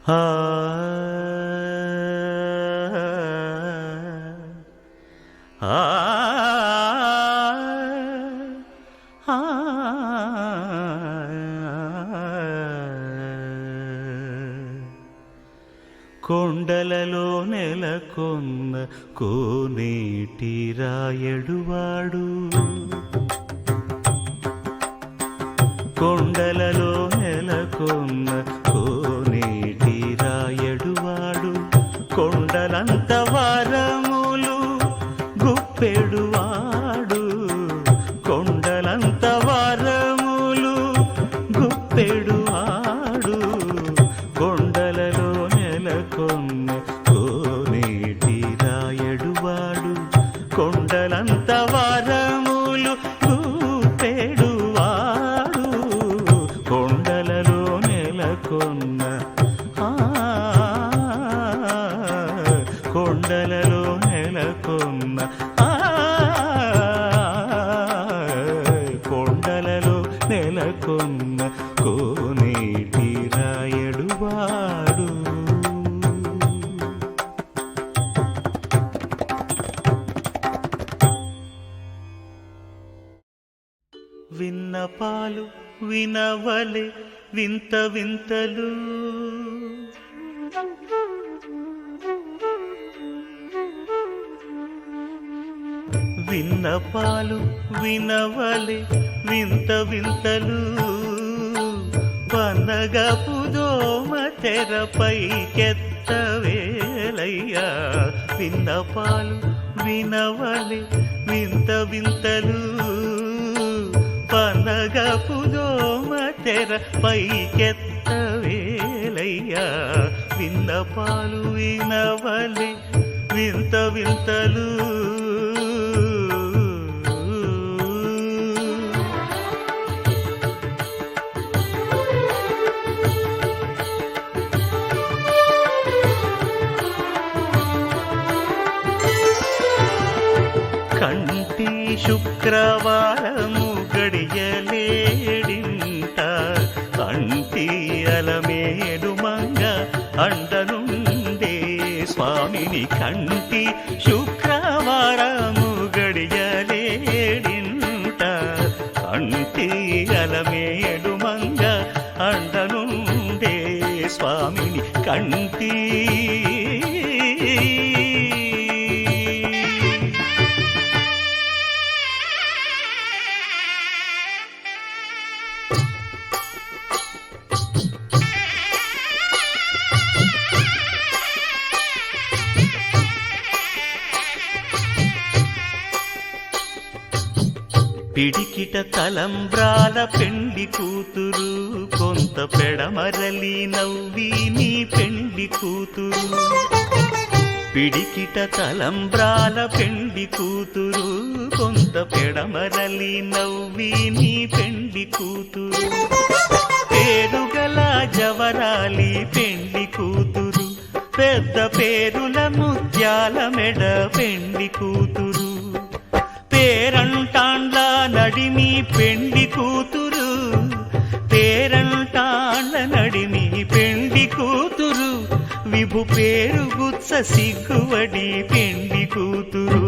ఆ ఆ కొండలలో నెలకొన్న కోనేటి రాయడువాడు, కొండలలో నెలకొన్న కోనేటి రాయడువాడు, కొండలంత వరములు గుప్పెడువాడు, కొండలంత వరములు గుప్పెడువాడు, కొండలలో నెలకొన్న కోనేటి రాయడువాడు, కొండలంత వరములు గుప్పెడువాడు, కొండలలో నెలకొన్న కొండలలో నెలకొన్న కొండలలో నెలకొన్న కోనేటి రాయడువాడు. విన్నపాలు వినవలె వింత వింతలు, విన్నపాలు వినవలె వింత వింతలు, పనగపు దోమ తెరపైకెత్తవేలయ్యా, విన్నపాలు వినవలె వింత వింతలు, పనగపు దోమ తెరపైకెత్తవేలయ్యా, విన్నపాలు వినవలె వింత వింతలు. కంటి శుక్రవారము గడియలేడింట, కంటి అలమేడు మంగ అండనుండే స్వామిని, కంటి శుక్రవారము గడియలేడింట, కంటి అలమేడు మంగ అండనుండే స్వామిని, కంటి పిడికిట తలంబ్రాల పెండి కూతురు, కొంత పెడమరలి నవ్వి నీ పెండి కూతురు, పిడికిట తలంబ్రాల పెండి కూతురు, కొంత పెడమరలి నవ్వి నీ పెండి కూతురు, పేరుగల జవరాలి పెండి కూతురు, పెద్ద పేరుల ముత్యాల మెడ పెండి కూతురు, పేరంటాండ్ల నడిమి పెండి కూతురు, పేరంటాండ్ల నడిమి పెండి కూతురు, విభు పేరు గుత్స సిగ్గువడి పెండి కూతురు.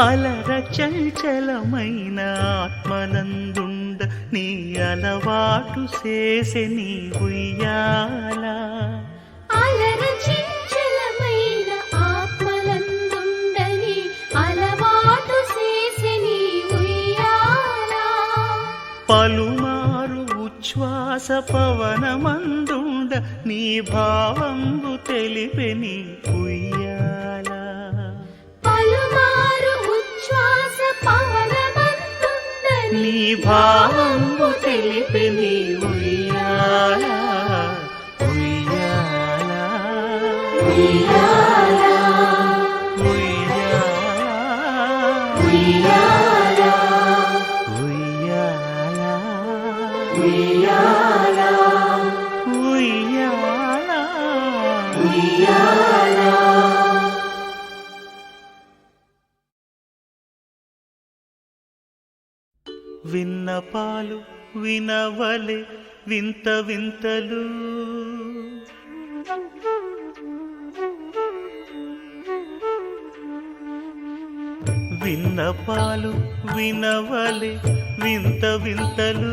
అలర చంచలమైన ఆత్మనందుండ నీ అలవాటు చేసే నీ ఉయ్యాల, అలర చంచలమైన ఆత్మనందుండ నీ అలవాటు చేసే నీ ఉయ్యాల, పలుమారు ఉచ్ఛ్వాస పవనమందుండ నీ భావంబు తెలిపె నీ ఉయ్యాల, పలుమారు ఉచ్ఛ్వాస పవనమందుండని నీ భావంబు తెలిపే నీ ఉయ్యాల ఉయ్యాల ఉయ్యాల ఉయ్యాల ఉయ్యాల ఉయ్యాల ఉయ్యాల ఉయ్యాల ఉయ్యాల విన్నపాలు వినవలె వింత వింతలు విన్నపాలు వినవలె వింత వింతలు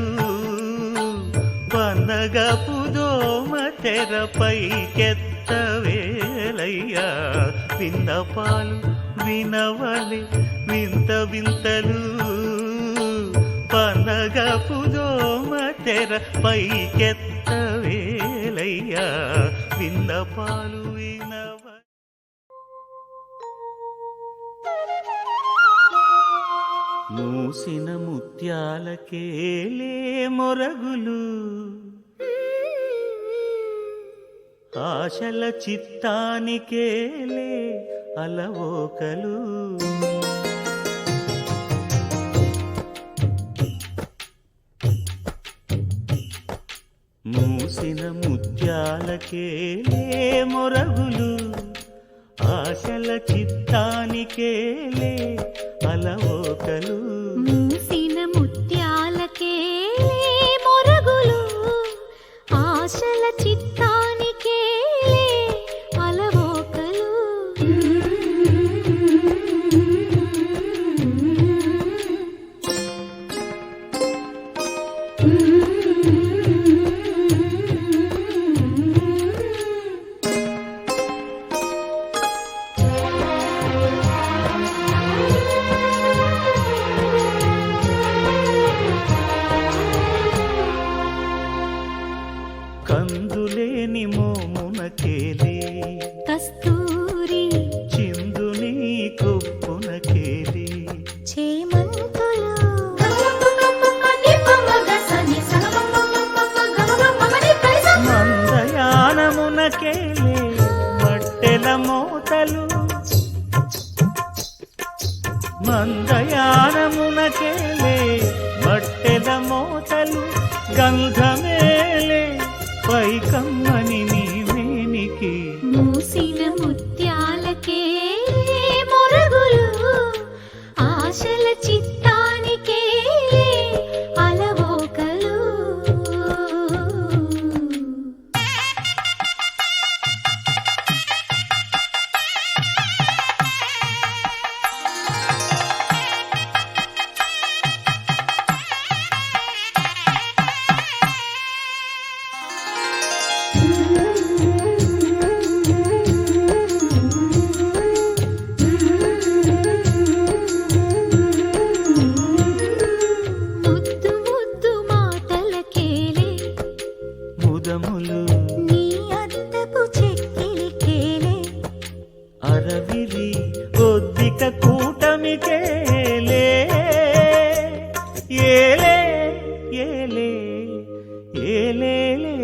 పన్నగపు దోమ తెరపైకెత్తవేలయ్యా విన్నపాలు వినవలె వింత వింతలు పన్నగపు దోమ తెరపైకెత్తవేలయ్యా విన్నపాలు వినవ మూసిన ముత్యాలకేలే మొరగులు ఆశల చిత్తానికేలే అలవోకలు మూసిన ముత్యాలకేలే మొరగులు ఆశల చిత్తానికేలే అలవోకలు మూసిన ముత్యాలకే మొరగులు ఆశల చిత్తానికే అలవోకలు కందులేని మోమునకేలే కస్తూరి చిందుని కొప్పునకేలే చేమంతులు మందయానమునకేలే మట్టెల మోతలు మందయానమునకేలే మట్టెల మోతలు గంధమేలే పైకమ్మని నీవేనికి మూసిన ముత్యాలకే మొరగులు ఆశల చిత్తానికే అలవోకలు ముద్దు ముద్దు మాటలకేలే ముదములు నీ అద్దపు చెక్కిలికేలే అరవిరి ఒద్దిక కూటమికేలే ఏలే ఏలే ఏలేలే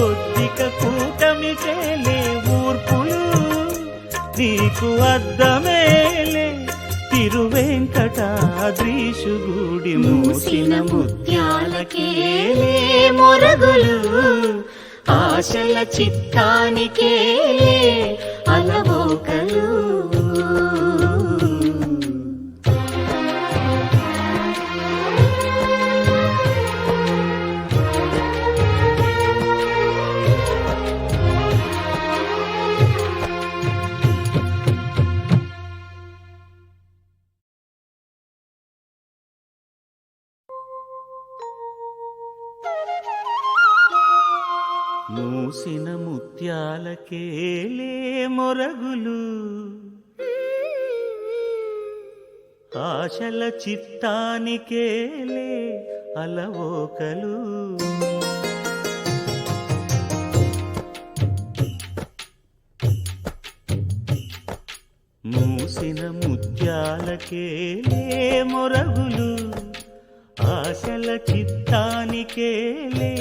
ఒద్దిక కూటమికేలే ఊర్పులు నీకు అద్దమేలే తిరువెంకటాద్రీశుగుడి మూసిన ముత్యాలకేలే మొరగులు ఆశల చిత్తానికేలే అలవోకలు మూసిన ముత్యాలకేలే మొరగులు ఆశల చిత్తానికేలే అలవోకలు మూసిన ముత్యాలకేలే మొరగులు ఆశల చిత్తానికేలే